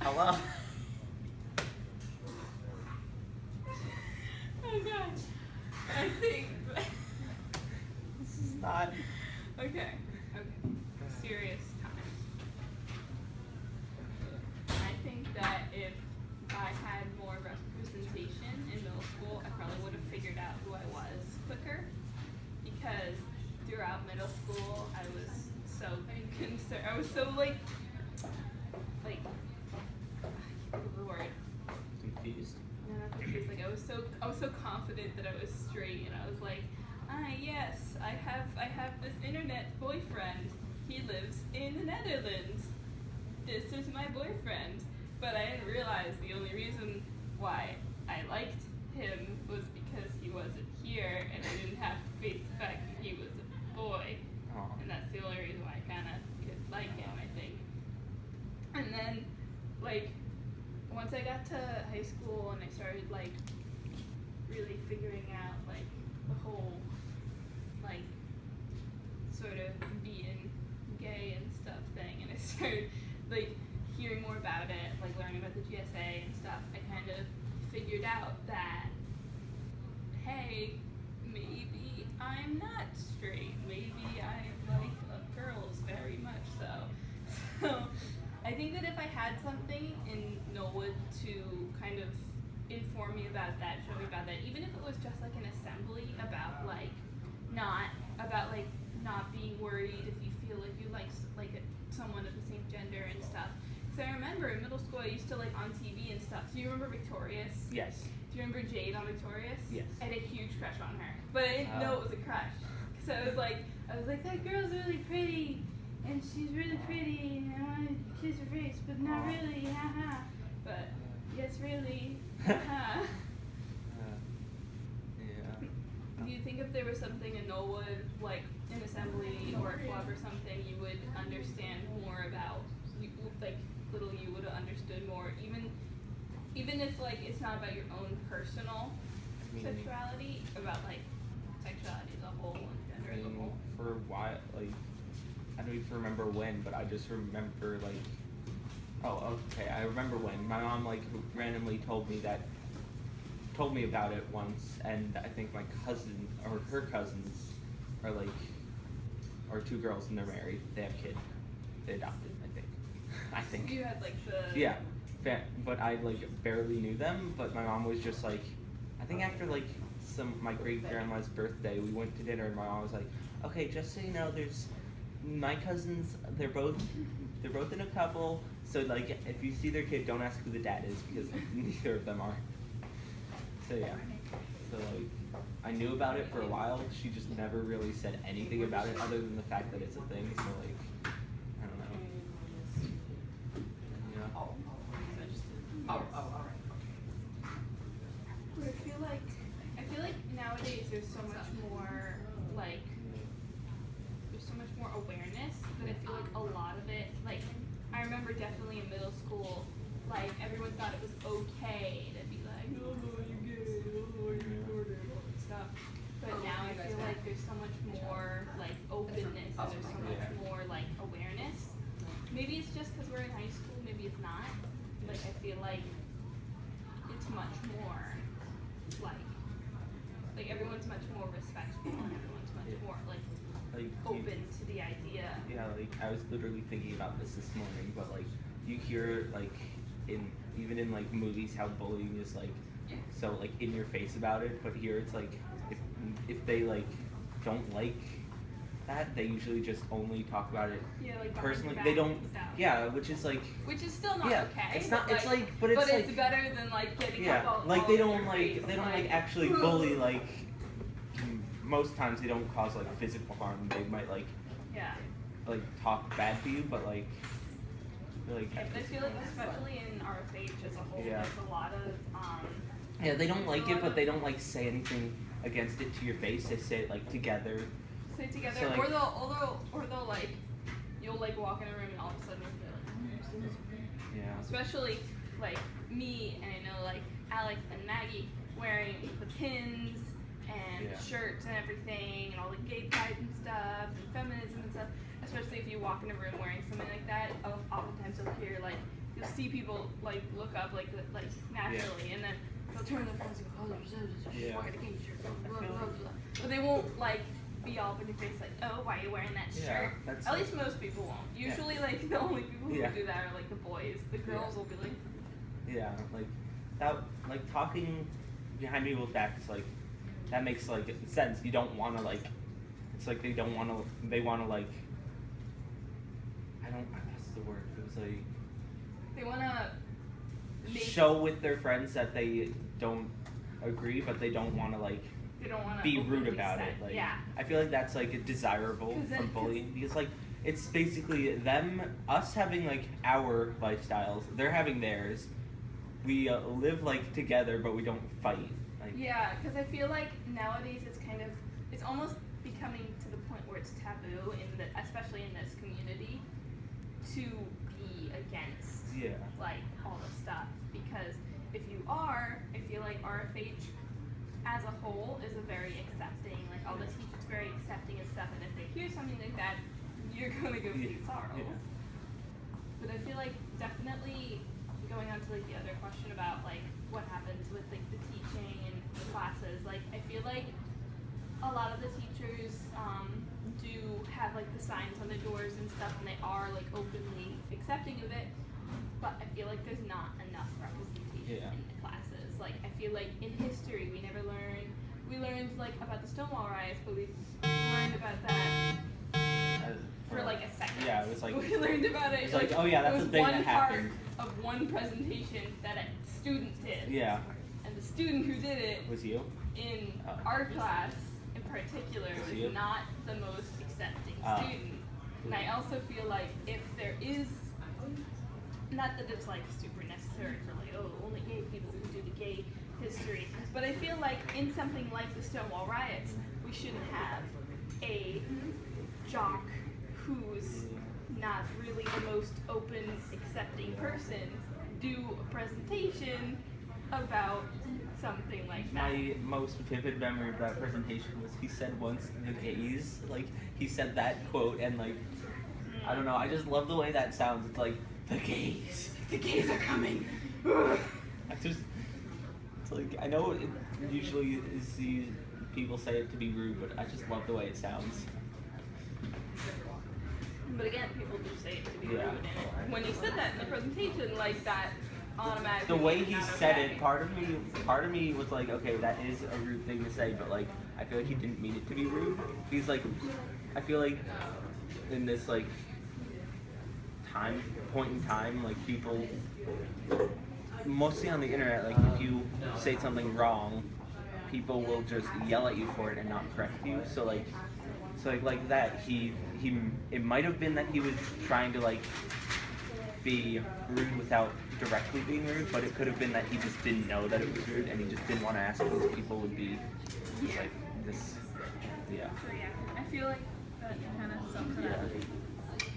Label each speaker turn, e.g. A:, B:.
A: Hello?
B: Oh god. I think.
A: This is not.
B: Okay. Serious times. I think that if I had more representation in middle school, I probably would have figured out who I was quicker. Because throughout middle school, I was so concerned. I was so like, I can't think of the word.
A: Confused.
B: No, not confused. Like I was so confident that I was straight, and I was like, yes, I have this internet boyfriend. He lives in the Netherlands. This is my boyfriend. But I didn't realize the only reason why I liked him was because he wasn't here, and I didn't have to face the fact that he was a boy.
A: Aww.
B: And that's the only reason why I kind of could like him, I think. And then, like, once I got to high school and I started, like, really figuring out, like, the whole, like, sort of being gay and stuff thing, and I started, like, hearing more about it, like, learning about the GSA and stuff, I kind of figured out that, hey, maybe I'm not straight. Maybe I like girls very much so. So I think that if I had something in Knollwood to kind of inform me about that, show me about that, even if it was just like an assembly about not being worried if you feel like you like someone of the same gender and stuff. Because I remember in middle school I used to like on TV and stuff. Do you remember Victorious?
A: Yes.
B: Do you remember Jade on Victorious?
A: Yes.
B: I had a huge crush on her, but I didn't know it was a crush. So I was like, that girl's really pretty, and she's really pretty, and I want to kiss her face, but not really, haha. But yes, really, haha.
A: Yeah.
B: Do you think if there was something in Knollwood, like an assembly or a club or something, you would understand more about, like little you would have understood more, even if like it's not about your own personal sexuality, about like sexuality as a whole and gender as a whole?
A: For a while, like, I don't even remember when, but I just remember like, I remember when my mom like randomly told me about it once, and I think my cousin or her cousins are two girls and they're married. They have kids. They adopted, I think.
B: You had like the
A: Yeah, but I like barely knew them. But my mom was just like, I think after like my great grandma's birthday, we went to dinner, and my mom was like, okay, just so you know, there's my cousins. They're both in a couple. So like, if you see their kid, don't ask who the dad is because neither of them are. So yeah, so like, I knew about it for a while. She just never really said anything about it other than the fact that it's a thing. So like, I don't know. Yeah.
B: But I feel like nowadays there's so much more awareness, but I feel like a lot of it, like I remember definitely in middle school, like everyone thought it was okay to be like, oh no, you're gay, oh you're retarded, all that stuff. But now I feel like there's so much more like openness and there's so much more like awareness. Maybe it's just because we're in high school, maybe it's not. Like I feel like it's much more like everyone's much more respectful and everyone's much more like open to the idea.
A: Yeah, like I was literally thinking about this morning, but like you hear like even in like movies how bullying is like so like in your face about it, but here it's like if they like don't like that, they usually just only talk about it
B: like
A: personally. They don't which is still not
B: okay.
A: It's not.
B: But it's better than like getting up all
A: like they
B: in
A: don't
B: your
A: like
B: face,
A: they don't like actually bully like most times they don't cause like physical harm. They might like talk bad to you, but like
B: I feel like especially in RFH as a whole, there's a lot of
A: they don't like it, but they don't like say anything against it to your face. They say it like together.
B: Say together,
A: So, like,
B: or they'll like you'll like walk in a room and all of a sudden you'll be like, especially like me and I know like Alex and Maggie wearing the pins and shirts and everything and all the gay pride and stuff and feminism and stuff. Especially if you walk in a room wearing something like that, oftentimes you'll see people like look up like naturally, and then they'll turn their phones and go, oh, there's
A: Yeah.
B: wearing a gay shirt, blah, blah, blah, blah. But they won't like be all up in your face like, oh, why are you wearing that
A: Yeah,
B: shirt?
A: that's
B: At
A: like-
B: least most people won't. Usually like the only people who
A: Yeah.
B: do that are like the boys. The girls will be like,
A: Yeah, like that, like talking behind people's backs, like that makes like sense. You don't want to like, it's like they don't want to. They want to like. I don't. What's the word? It was like
B: they wanna make,
A: show with their friends that they don't agree, but they don't want to like
B: they don't wanna
A: be rude
B: openly
A: about
B: say-
A: it. Like,
B: yeah.
A: I feel like that's like desirable
B: 'Cause then-
A: from bullying because like it's basically us having like our lifestyles, they're having theirs. We live like together, but we don't fight. Like,
B: Yeah, because I feel like nowadays it's almost becoming to the point where it's taboo especially in this community, to be against
A: yeah,
B: like all the stuff. Because if you are, I feel like RFH as a whole is a very accepting, like all the teachers very accepting of stuff, and if they hear something like that, you're gonna go see sorrow.
A: Yeah.
B: But I feel like definitely going on to like the other question about like what happens with like the teaching and the classes, like I feel like a lot of the teachers do have like the signs on the doors and stuff, and they are like openly accepting of it, but I feel like there's not enough representation in the classes. Like I feel like in history we learned like about the Stonewall riots, but we learned about that for like a second.
A: Yeah, it was like
B: we learned about it.
A: it's like, oh yeah, that's
B: it was
A: the thing
B: one
A: that
B: part
A: happened.
B: of one presentation that a student did.
A: Yeah,
B: And the student who did it
A: was you?
B: in
A: Oh.
B: our class in particular
A: Was you?
B: was not the most accepting student. And I also feel like if there is, not that it's like super necessary for like, oh, only gay people who do the gay history, but I feel like in something like the Stonewall riots, we shouldn't have a jock who's not really the most open, accepting person do a presentation about something like that.
A: My most vivid memory of that presentation was he said once the gays, like he said that quote and like I don't know, I just love the way that sounds. It's like the gays are coming. I just it's like I know it usually is these people say it to be rude, but I just love the way it sounds.
B: But again, people do say it to be
A: Yeah.
B: rude, and when he said that in the presentation, like that automatically.
A: The way
B: was
A: he
B: not
A: said
B: okay.
A: it, part of me was like, okay, that is a rude thing to say, but like, I feel like he didn't mean it to be rude. He's like, I feel like in this like point in time, like people, mostly on the internet, like if you say something wrong, people will just yell at you for it and not correct you. So like that, it might have been that he was trying to like be rude without directly being rude, but it could have been that he just didn't know that it was rude and he just didn't want to ask because people would be just like this. Yeah.
B: So yeah, I feel like that kind of sums it up.